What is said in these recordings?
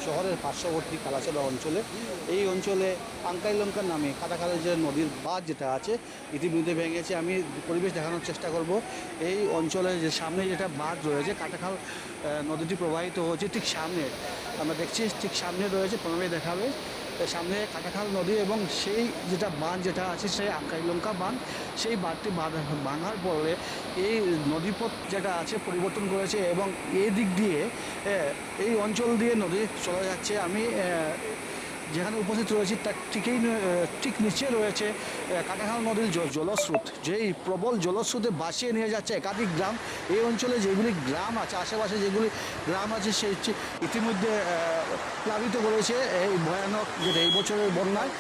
শহরের পার্শ্ববর্তী কালাচালা অঞ্চলে। এই অঞ্চলে আঙ্কাইলঙ্কার নামে কাটাখালের যে নদীর বাঁধ যেটা আছে ইতিমধ্যে ভেঙেছে। আমি পরিবেশ দেখানোর চেষ্টা করব। এই অঞ্চলে যে সামনে যেটা বাঁধ রয়েছে কাটাখাল নদীটি প্রবাহিত হচ্ছে ঠিক সামনে, আমরা দেখছি ঠিক সামনে রয়েছে, প্রণবে দেখাবে সামনে কাটাখাল নদী এবং সেই যেটা বাঁধ যেটা আছে সেই আঙ্কাইলঙ্কা বাঁধ, সেই বাঁধটি ভাঙার পরে এই নদীপথ যেটা আছে পরিবর্তন করেছে এবং এই দিক দিয়ে এই অঞ্চল দিয়ে নদী চলে যাচ্ছে। আমি যেখানে উপস্থিত রয়েছি তার ঠিক নিচে রয়েছে কাটাখাল নদীর জলস্রোত, যেই প্রবল জলস্রোতে ভাসিয়ে নিয়ে যাচ্ছে একাধিক গ্রাম। এই অঞ্চলে যেগুলি গ্রাম আছে, আশেপাশে যেগুলি গ্রাম আছে সেই ইতিমধ্যে প্লাবিত করেছে এই ভয়ানক যেটা এই বছরের বন্যায়।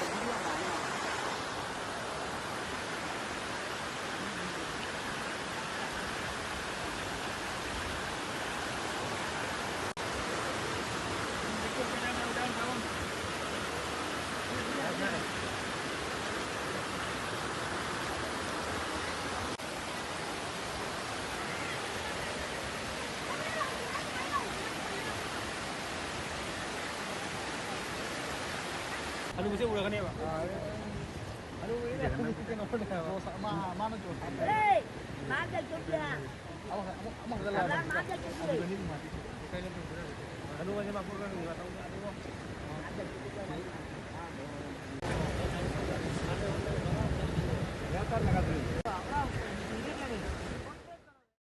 Ano bisa udah kan ya, Pak? Aduh, ini aku bikin apa nih? Sama mana tuh? Hei, mana juga? Abang udah Abang lah. mana juga? Ini mati. Kayaknya tuh bener. Aduh, banyak makmur kan enggak tahu enggak aduh. Ada juga. Kelihatan enggak tuh?